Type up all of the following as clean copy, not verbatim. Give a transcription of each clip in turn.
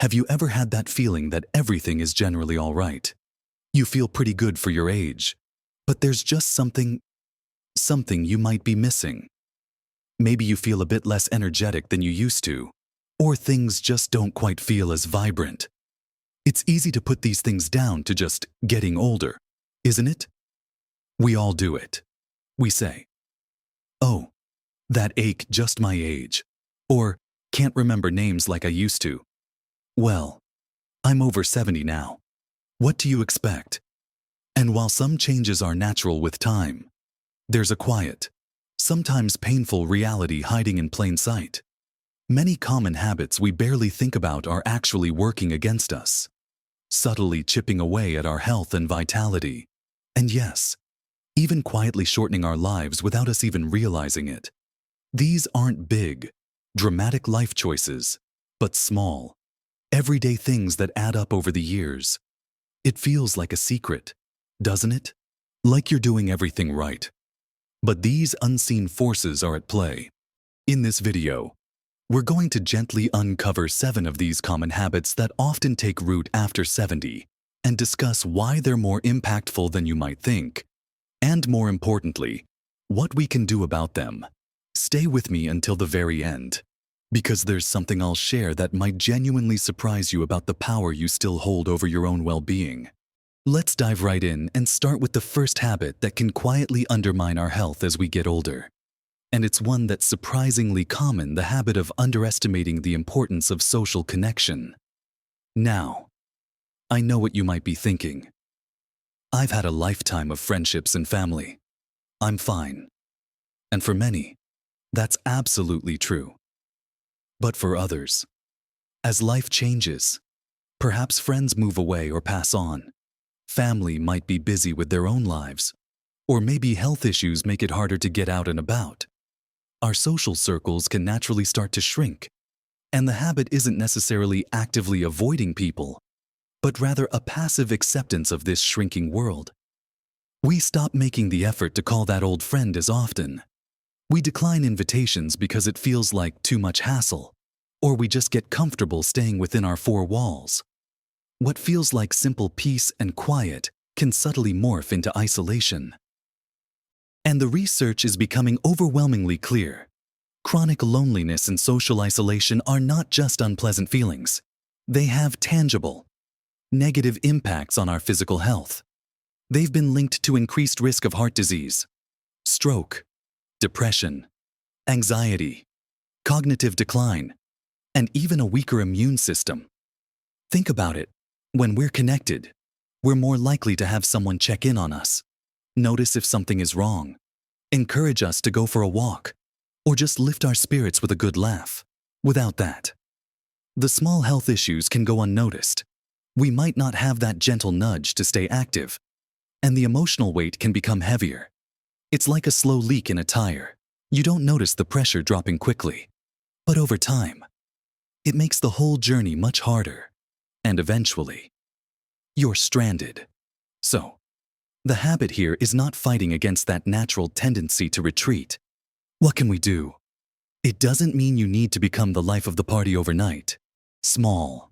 Have you ever had that feeling that everything is generally all right? You feel pretty good for your age, but there's just something you might be missing. Maybe you feel a bit less energetic than you used to, or things just don't quite feel as vibrant. It's easy to put these things down to just getting older, isn't it? We all do it. We say, "Oh, that ache, just my age," or "can't remember names like I used to." Well, I'm over 70 now. What do you expect? And while some changes are natural with time, there's a quiet, sometimes painful reality hiding in plain sight. Many common habits we barely think about are actually working against us, subtly chipping away at our health and vitality. And yes, even quietly shortening our lives without us even realizing it. These aren't big, dramatic life choices, but small, everyday things that add up over the years. It feels like a secret, doesn't it? Like you're doing everything right. But these unseen forces are at play. In this video, we're going to gently uncover 7 of these common habits that often take root after 70 and discuss why they're more impactful than you might think. And more importantly, what we can do about them. Stay with me until the very end, because there's something I'll share that might genuinely surprise you about the power you still hold over your own well-being. Let's dive right in and start with the first habit that can quietly undermine our health as we get older. And it's one that's surprisingly common, the habit of underestimating the importance of social connection. Now, I know what you might be thinking. I've had a lifetime of friendships and family. I'm fine. And for many, that's absolutely true. But for others, as life changes, perhaps friends move away or pass on. Family might be busy with their own lives, or maybe health issues make it harder to get out and about. Our social circles can naturally start to shrink, and the habit isn't necessarily actively avoiding people, but rather a passive acceptance of this shrinking world. We stop making the effort to call that old friend as often. We decline invitations because it feels like too much hassle, or we just get comfortable staying within our 4 walls. What feels like simple peace and quiet can subtly morph into isolation. And the research is becoming overwhelmingly clear. Chronic loneliness and social isolation are not just unpleasant feelings. They have tangible, negative impacts on our physical health. They've been linked to increased risk of heart disease, stroke, depression, anxiety, cognitive decline, and even a weaker immune system. Think about it. When we're connected, we're more likely to have someone check in on us, notice if something is wrong, encourage us to go for a walk, or just lift our spirits with a good laugh. Without that, the small health issues can go unnoticed. We might not have that gentle nudge to stay active, and the emotional weight can become heavier. It's like a slow leak in a tire. You don't notice the pressure dropping quickly, but over time, it makes the whole journey much harder, and eventually, you're stranded. So, the habit here is not fighting against that natural tendency to retreat. What can we do? It doesn't mean you need to become the life of the party overnight. Small,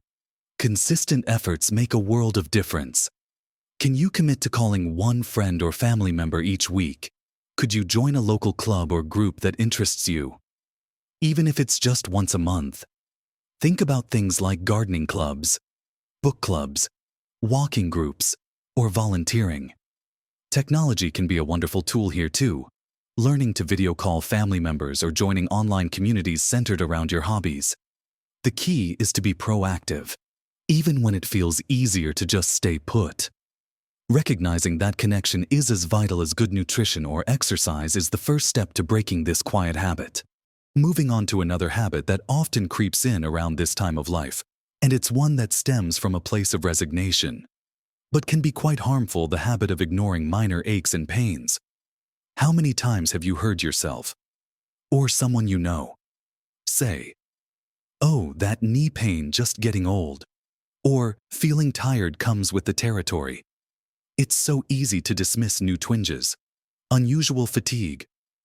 consistent efforts make a world of difference. Can you commit to calling one friend or family member each week? Could you join a local club or group that interests you? Even if it's just once a month. Think about things like gardening clubs, book clubs, walking groups, or volunteering. Technology can be a wonderful tool here too. Learning to video call family members or joining online communities centered around your hobbies. The key is to be proactive, even when it feels easier to just stay put. Recognizing that connection is as vital as good nutrition or exercise is the first step to breaking this quiet habit. Moving on to another habit that often creeps in around this time of life, and it's one that stems from a place of resignation, but can be quite harmful: the habit of ignoring minor aches and pains. How many times have you heard yourself, or someone you know, say, "Oh, that knee pain, just getting old," or "feeling tired comes with the territory"? It's so easy to dismiss new twinges, unusual fatigue,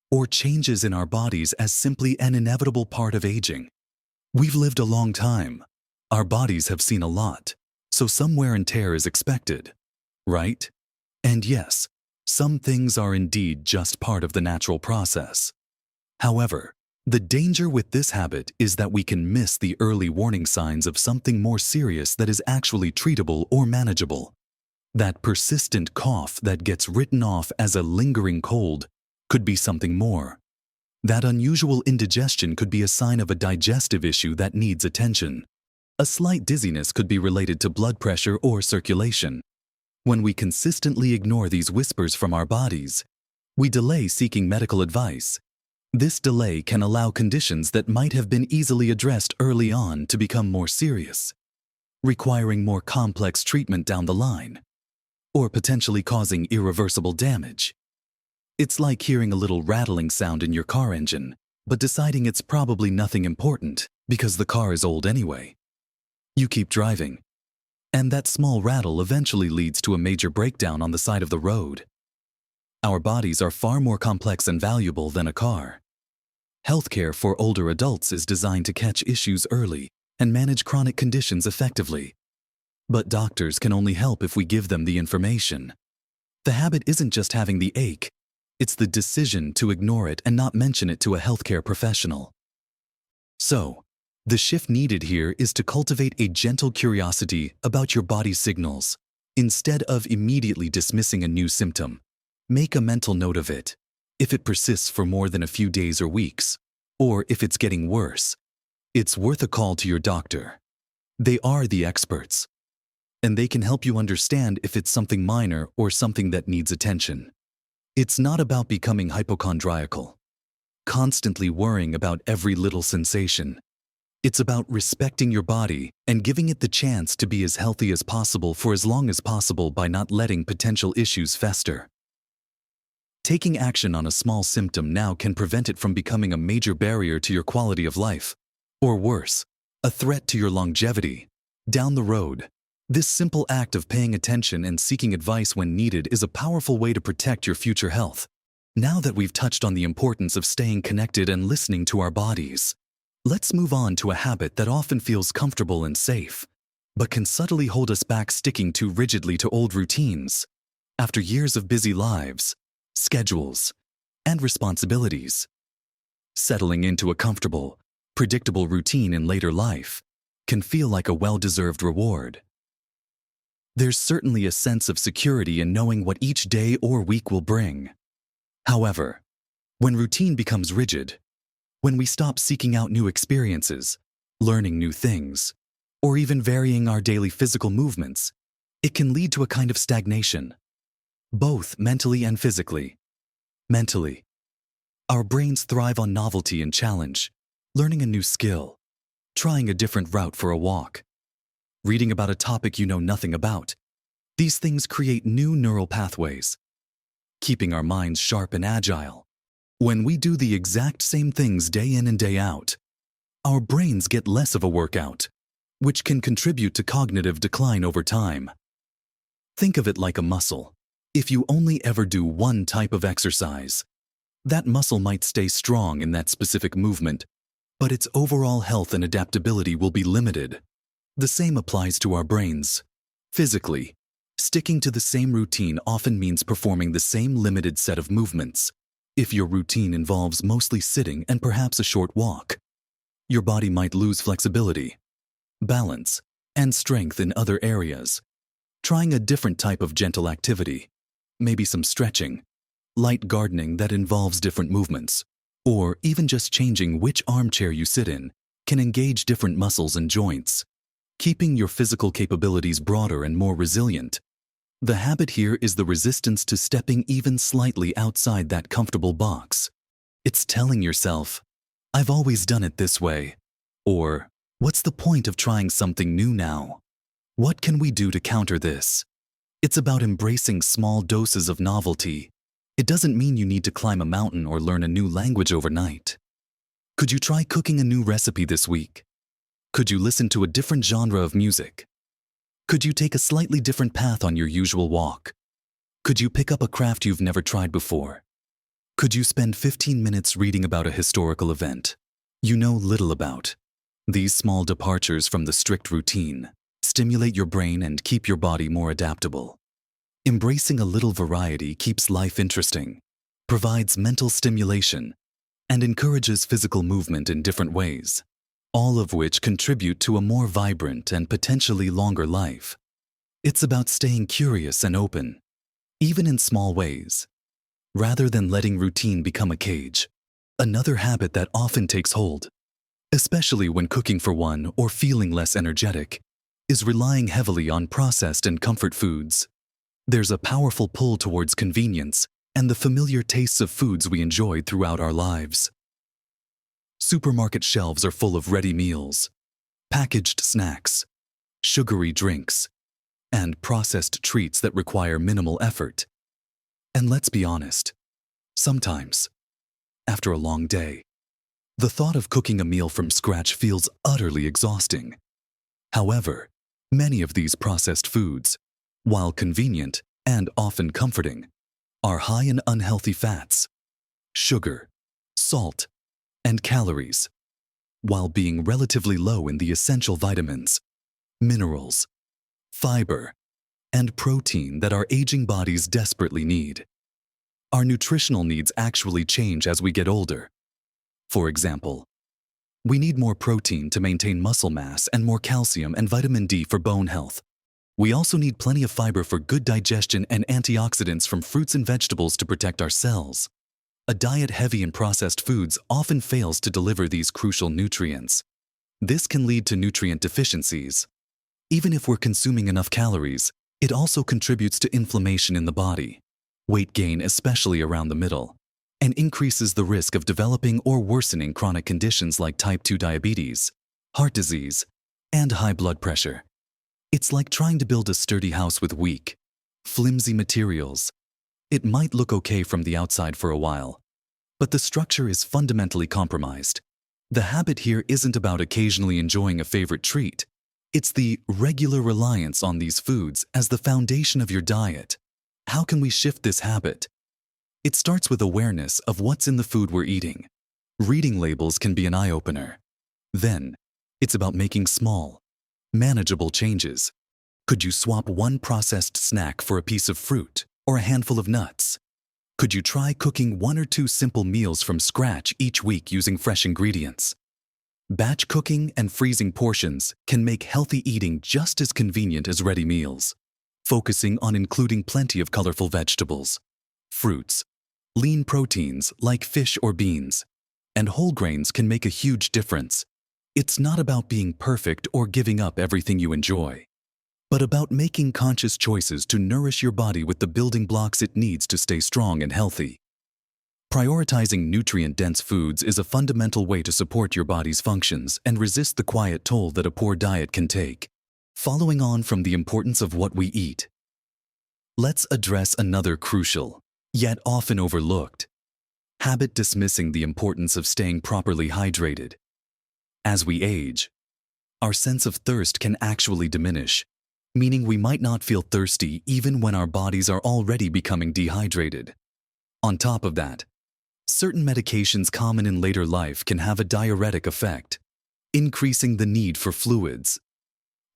or changes in our bodies as simply an inevitable part of aging. We've lived a long time, Our bodies have seen a lot, so some wear and tear is expected, right? And yes, some things are indeed just part of the natural process. However, the danger with this habit is that we can miss the early warning signs of something more serious that is actually treatable or manageable. That persistent cough that gets written off as a lingering cold could be something more. That unusual indigestion could be a sign of a digestive issue that needs attention. A slight dizziness could be related to blood pressure or circulation. When we consistently ignore these whispers from our bodies, we delay seeking medical advice. This delay can allow conditions that might have been easily addressed early on to become more serious, requiring more complex treatment down the line, or potentially causing irreversible damage. It's like hearing a little rattling sound in your car engine, but deciding it's probably nothing important because the car is old anyway. You keep driving, and that small rattle eventually leads to a major breakdown on the side of the road. Our bodies are far more complex and valuable than a car. Healthcare for older adults is designed to catch issues early and manage chronic conditions effectively. But doctors can only help if we give them the information. The habit isn't just having the ache, it's the decision to ignore it and not mention it to a healthcare professional. So, the shift needed here is to cultivate a gentle curiosity about your body's signals. Instead of immediately dismissing a new symptom, make a mental note of it. If it persists for more than a few days or weeks, or if it's getting worse, it's worth a call to your doctor. They are the experts, and they can help you understand if it's something minor or something that needs attention. It's not about becoming hypochondriacal, constantly worrying about every little sensation. It's about respecting your body and giving it the chance to be as healthy as possible for as long as possible by not letting potential issues fester. Taking action on a small symptom now can prevent it from becoming a major barrier to your quality of life, or worse, a threat to your longevity. Down the road, this simple act of paying attention and seeking advice when needed is a powerful way to protect your future health. Now that we've touched on the importance of staying connected and listening to our bodies, let's move on to a habit that often feels comfortable and safe, but can subtly hold us back, sticking too rigidly to old routines. After years of busy lives, schedules, and responsibilities, settling into a comfortable, predictable routine in later life can feel like a well-deserved reward. There's certainly a sense of security in knowing what each day or week will bring. However, when routine becomes rigid, when we stop seeking out new experiences, learning new things, or even varying our daily physical movements, it can lead to a kind of stagnation, both mentally and physically. Mentally, our brains thrive on novelty and challenge, learning a new skill, trying a different route for a walk, reading about a topic you know nothing about. These things create new neural pathways, keeping our minds sharp and agile. When we do the exact same things day in and day out, our brains get less of a workout, which can contribute to cognitive decline over time. Think of it like a muscle. If you only ever do one type of exercise, that muscle might stay strong in that specific movement, but its overall health and adaptability will be limited. The same applies to our brains. Physically, sticking to the same routine often means performing the same limited set of movements. If your routine involves mostly sitting and perhaps a short walk, your body might lose flexibility, balance, and strength in other areas. Trying a different type of gentle activity, maybe some stretching, light gardening that involves different movements, or even just changing which armchair you sit in, can engage different muscles and joints, keeping your physical capabilities broader and more resilient. The habit here is the resistance to stepping even slightly outside that comfortable box. It's telling yourself, "I've always done it this way," or "What's the point of trying something new now? What can we do to counter this?" It's about embracing small doses of novelty. It doesn't mean you need to climb a mountain or learn a new language overnight. Could you try cooking a new recipe this week? Could you listen to a different genre of music? Could you take a slightly different path on your usual walk? Could you pick up a craft you've never tried before? Could you spend 15 minutes reading about a historical event you know little about? These small departures from the strict routine stimulate your brain and keep your body more adaptable. Embracing a little variety keeps life interesting, provides mental stimulation, and encourages physical movement in different ways, all of which contribute to a more vibrant and potentially longer life. It's about staying curious and open, even in small ways, rather than letting routine become a cage. Another habit that often takes hold, especially when cooking for one or feeling less energetic, is relying heavily on processed and comfort foods. There's a powerful pull towards convenience and the familiar tastes of foods we enjoyed throughout our lives. Supermarket shelves are full of ready meals, packaged snacks, sugary drinks, and processed treats that require minimal effort. And let's be honest, sometimes, after a long day, the thought of cooking a meal from scratch feels utterly exhausting. However, many of these processed foods, while convenient and often comforting, are high in unhealthy fats, sugar, salt, and calories, while being relatively low in the essential vitamins, minerals, fiber, and protein that our aging bodies desperately need. Our nutritional needs actually change as we get older. For example, we need more protein to maintain muscle mass and more calcium and vitamin D for bone health. We also need plenty of fiber for good digestion and antioxidants from fruits and vegetables to protect our cells. A diet heavy in processed foods often fails to deliver these crucial nutrients. This can lead to nutrient deficiencies. Even if we're consuming enough calories, it also contributes to inflammation in the body, weight gain especially around the middle, and increases the risk of developing or worsening chronic conditions like type 2 diabetes, heart disease, and high blood pressure. It's like trying to build a sturdy house with weak, flimsy materials. It might look okay from the outside for a while, but the structure is fundamentally compromised. The habit here isn't about occasionally enjoying a favorite treat. It's the regular reliance on these foods as the foundation of your diet. How can we shift this habit? It starts with awareness of what's in the food we're eating. Reading labels can be an eye-opener. Then, it's about making small, manageable changes. Could you swap one processed snack for a piece of fruit or a handful of nuts? Could you try cooking 1 or 2 simple meals from scratch each week using fresh ingredients? Batch cooking and freezing portions can make healthy eating just as convenient as ready meals. Focusing on including plenty of colorful vegetables, fruits, lean proteins like fish or beans, and whole grains can make a huge difference. It's not about being perfect or giving up everything you enjoy, but about making conscious choices to nourish your body with the building blocks it needs to stay strong and healthy. Prioritizing nutrient-dense foods is a fundamental way to support your body's functions and resist the quiet toll that a poor diet can take. Following on from the importance of what we eat, let's address another crucial, yet often overlooked, habit: dismissing the importance of staying properly hydrated. As we age, our sense of thirst can actually diminish, meaning we might not feel thirsty even when our bodies are already becoming dehydrated. On top of that, certain medications common in later life can have a diuretic effect, increasing the need for fluids.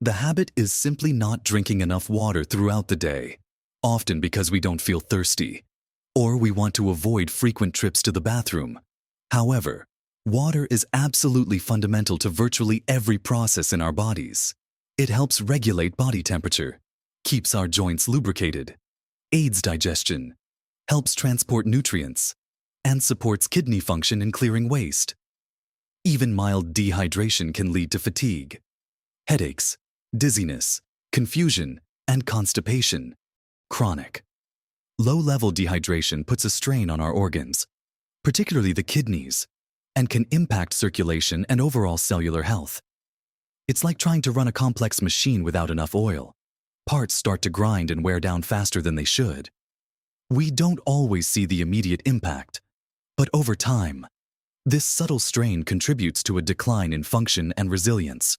The habit is simply not drinking enough water throughout the day, often because we don't feel thirsty, or we want to avoid frequent trips to the bathroom. However, water is absolutely fundamental to virtually every process in our bodies. It helps regulate body temperature, keeps our joints lubricated, aids digestion, helps transport nutrients, and supports kidney function in clearing waste. Even mild dehydration can lead to fatigue, headaches, dizziness, confusion, and constipation. Chronic, low-level dehydration puts a strain on our organs, particularly the kidneys, and can impact circulation and overall cellular health. It's like trying to run a complex machine without enough oil. Parts start to grind and wear down faster than they should. We don't always see the immediate impact, but over time, this subtle strain contributes to a decline in function and resilience.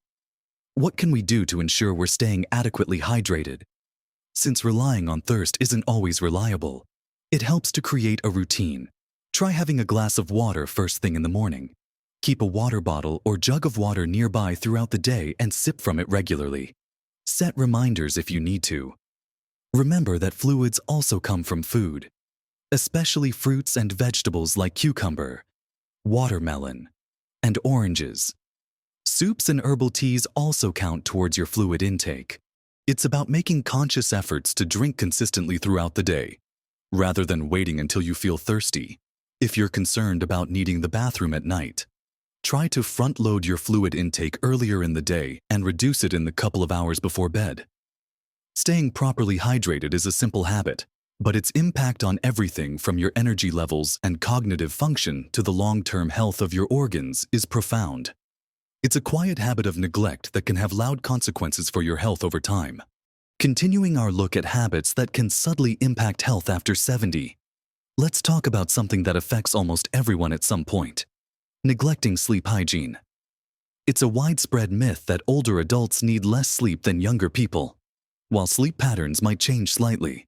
What can we do to ensure we're staying adequately hydrated? Since relying on thirst isn't always reliable, it helps to create a routine. Try having a glass of water first thing in the morning. Keep a water bottle or jug of water nearby throughout the day and sip from it regularly. Set reminders if you need to. Remember that fluids also come from food, especially fruits and vegetables like cucumber, watermelon, and oranges. Soups and herbal teas also count towards your fluid intake. It's about making conscious efforts to drink consistently throughout the day, rather than waiting until you feel thirsty. If you're concerned about needing the bathroom at night, try to front-load your fluid intake earlier in the day and reduce it in the couple of hours before bed. Staying properly hydrated is a simple habit, but its impact on everything from your energy levels and cognitive function to the long-term health of your organs is profound. It's a quiet habit of neglect that can have loud consequences for your health over time. Continuing our look at habits that can subtly impact health after 70, let's talk about something that affects almost everyone at some point: neglecting sleep hygiene. It's a widespread myth that older adults need less sleep than younger people. While sleep patterns might change slightly,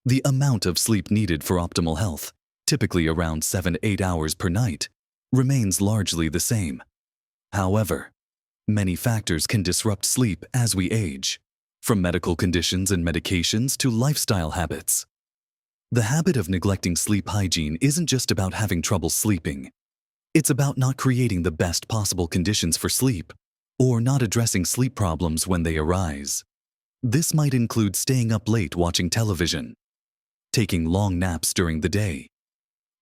the amount of sleep needed for optimal health, typically around 7 to 8 hours per night, remains largely the same. However, many factors can disrupt sleep as we age, from medical conditions and medications to lifestyle habits. The habit of neglecting sleep hygiene isn't just about having trouble sleeping. It's about not creating the best possible conditions for sleep, or not addressing sleep problems when they arise. This might include staying up late watching television, taking long naps during the day,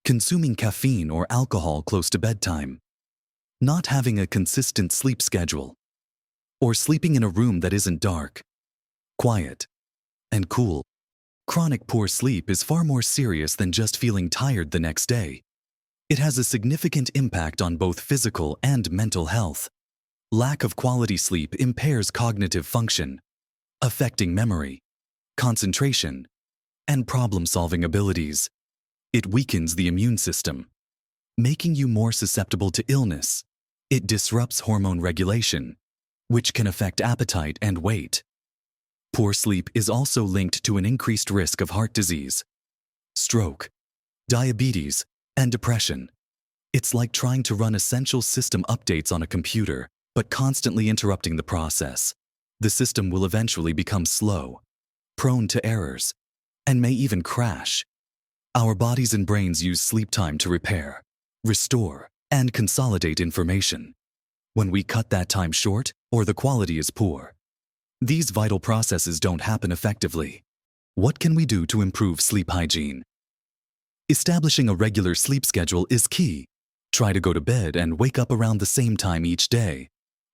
consuming caffeine or alcohol close to bedtime, not having a consistent sleep schedule, or sleeping in a room that isn't dark, quiet, and cool. Chronic poor sleep is far more serious than just feeling tired the next day. It has a significant impact on both physical and mental health. Lack of quality sleep impairs cognitive function, affecting memory, concentration, and problem-solving abilities. It weakens the immune system, making you more susceptible to illness. It disrupts hormone regulation, which can affect appetite and weight. Poor sleep is also linked to an increased risk of heart disease, stroke, diabetes, and depression. It's like trying to run essential system updates on a computer, but constantly interrupting the process. The system will eventually become slow, prone to errors, and may even crash. Our bodies and brains use sleep time to repair, restore, and consolidate information. When we cut that time short, or the quality is poor, these vital processes don't happen effectively. What can we do to improve sleep hygiene? Establishing a regular sleep schedule is key. Try to go to bed and wake up around the same time each day,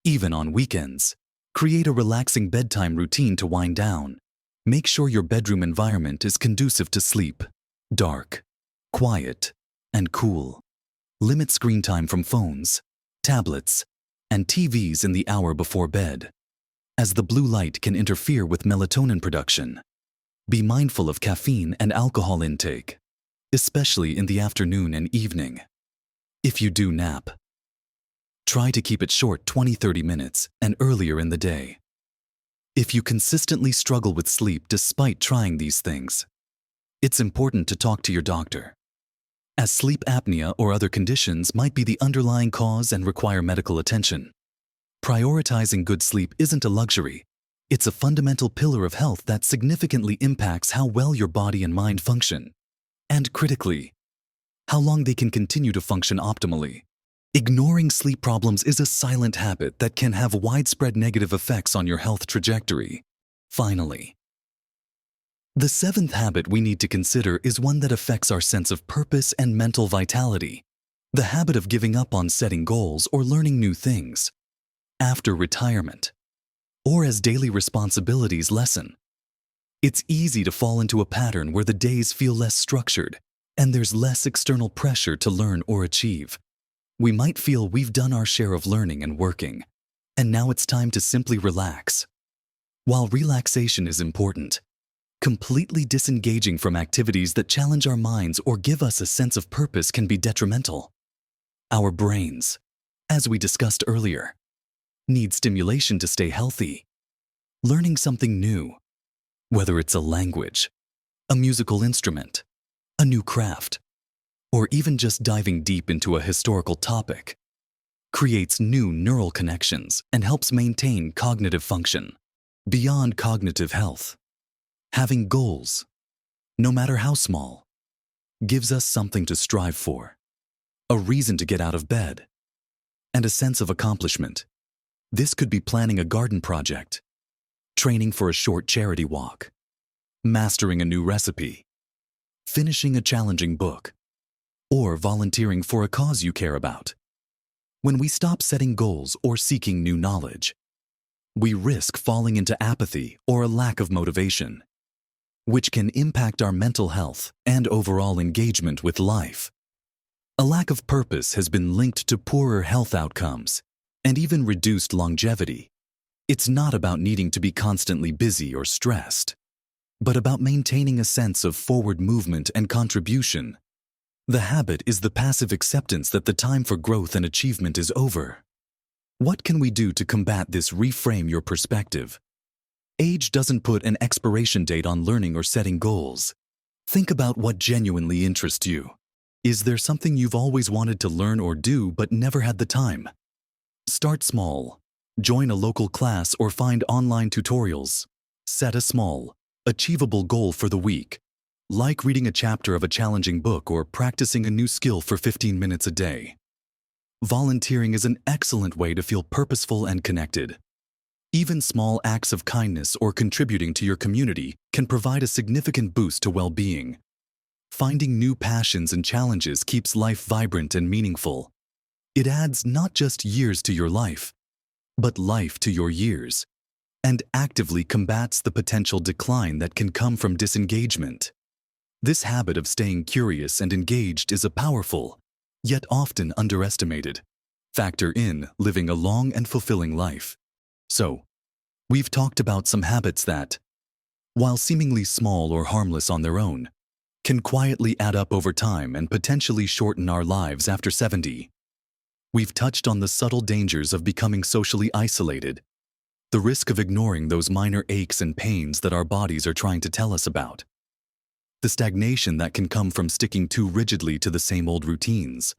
even on weekends. Create a relaxing bedtime routine to wind down. Make sure your bedroom environment is conducive to sleep, dark, quiet, and cool. Limit screen time from phones, tablets, and TVs in the hour before bed, as the blue light can interfere with melatonin production. Be mindful of caffeine and alcohol intake, especially in the afternoon and evening. If you do nap, try to keep it short, 20-30 minutes, and earlier in the day. If you consistently struggle with sleep despite trying these things, it's important to talk to your doctor, as sleep apnea or other conditions might be the underlying cause and require medical attention. Prioritizing good sleep isn't a luxury. It's a fundamental pillar of health that significantly impacts how well your body and mind function, and critically, how long they can continue to function optimally. Ignoring sleep problems is a silent habit that can have widespread negative effects on your health trajectory. Finally, the seventh habit we need to consider is one that affects our sense of purpose and mental vitality: the habit of giving up on setting goals or learning new things. After retirement, or as daily responsibilities lessen, it's easy to fall into a pattern where the days feel less structured and there's less external pressure to learn or achieve. We might feel we've done our share of learning and working, and now it's time to simply relax. While relaxation is important, completely disengaging from activities that challenge our minds or give us a sense of purpose can be detrimental. Our brains, as we discussed earlier, need stimulation to stay healthy. Learning something new, whether it's a language, a musical instrument, a new craft, or even just diving deep into a historical topic, creates new neural connections, and helps maintain cognitive function. Beyond cognitive health, having goals, no matter how small, gives us something to strive for, a reason to get out of bed, and a sense of accomplishment. This could be planning a garden project, training for a short charity walk, mastering a new recipe, finishing a challenging book, or volunteering for a cause you care about. When we stop setting goals or seeking new knowledge, we risk falling into apathy or a lack of motivation, which can impact our mental health and overall engagement with life. A lack of purpose has been linked to poorer health outcomes and even reduced longevity. It's not about needing to be constantly busy or stressed, but about maintaining a sense of forward movement and contribution. The habit is the passive acceptance that the time for growth and achievement is over. What can we do to combat this? Reframe your perspective. Age doesn't put an expiration date on learning or setting goals. Think about what genuinely interests you. Is there something you've always wanted to learn or do but never had the time? Start small. Join a local class or find online tutorials. Set a small, achievable goal for the week, like reading a chapter of a challenging book or practicing a new skill for 15 minutes a day. Volunteering is an excellent way to feel purposeful and connected. Even small acts of kindness or contributing to your community can provide a significant boost to well-being. Finding new passions and challenges keeps life vibrant and meaningful. It adds not just years to your life, but life to your years, and actively combats the potential decline that can come from disengagement. This habit of staying curious and engaged is a powerful, yet often underestimated, factor in living a long and fulfilling life. So, we've talked about some habits that, while seemingly small or harmless on their own, can quietly add up over time and potentially shorten our lives after 70. We've touched on the subtle dangers of becoming socially isolated, the risk of ignoring those minor aches and pains that our bodies are trying to tell us about, the stagnation that can come from sticking too rigidly to the same old routines,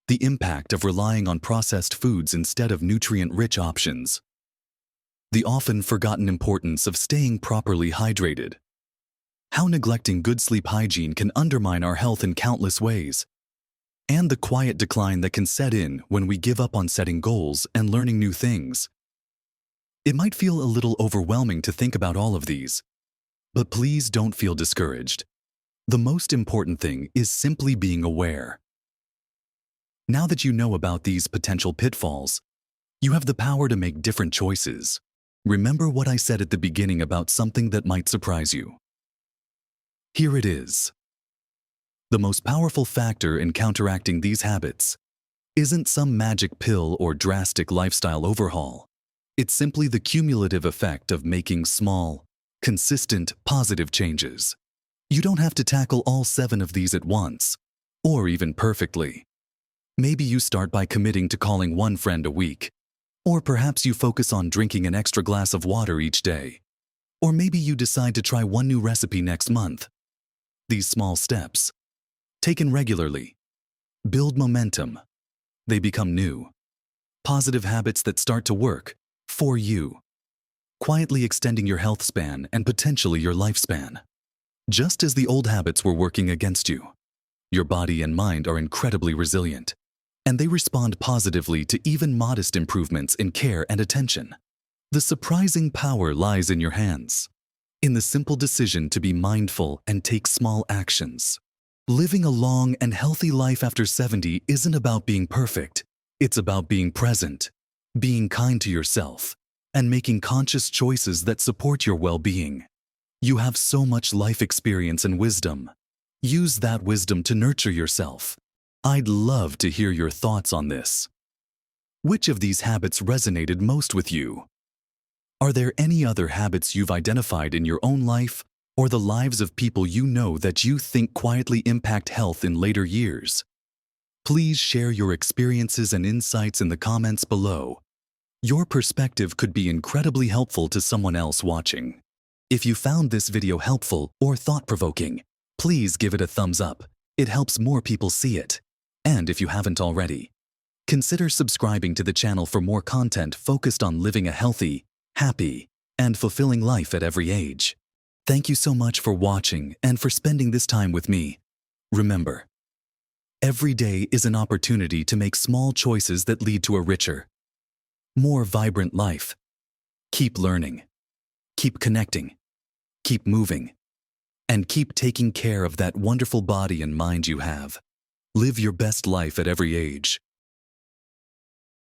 the impact of relying on processed foods instead of nutrient-rich options, the often forgotten importance of staying properly hydrated, how neglecting good sleep hygiene can undermine our health in countless ways, and the quiet decline that can set in when we give up on setting goals and learning new things. It might feel a little overwhelming to think about all of these, but please don't feel discouraged. The most important thing is simply being aware. Now that you know about these potential pitfalls, you have the power to make different choices. Remember what I said at the beginning about something that might surprise you. Here it is. The most powerful factor in counteracting these habits isn't some magic pill or drastic lifestyle overhaul. It's simply the cumulative effect of making small, consistent, positive changes. You don't have to tackle all 7 of these at once, or even perfectly. Maybe you start by committing to calling one friend a week, or perhaps you focus on drinking an extra glass of water each day, or maybe you decide to try one new recipe next month. These small steps, taken regularly, build momentum. They become new, positive habits that start to work for you, quietly extending your health span and potentially your lifespan. Just as the old habits were working against you, your body and mind are incredibly resilient, and they respond positively to even modest improvements in care and attention. The surprising power lies in your hands, in the simple decision to be mindful and take small actions. Living a long and healthy life after 70 isn't about being perfect. It's about being present, being kind to yourself, and making conscious choices that support your well-being. You have so much life experience and wisdom. Use that wisdom to nurture yourself. I'd love to hear your thoughts on this. Which of these habits resonated most with you? Are there any other habits you've identified in your own life or the lives of people you know that you think quietly impact health in later years? Please share your experiences and insights in the comments below. Your perspective could be incredibly helpful to someone else watching. If you found this video helpful or thought-provoking, please give it a thumbs up. It helps more people see it. And if you haven't already, Consider subscribing to the channel for more content focused on living a healthy, happy, and fulfilling life at every age. Thank you so much for watching and for spending this time with me. Remember, every day is an opportunity to make small choices that lead to a richer, more vibrant life. Keep learning, keep connecting, keep moving, and keep taking care of that wonderful body and mind you have. Live your best life at every age.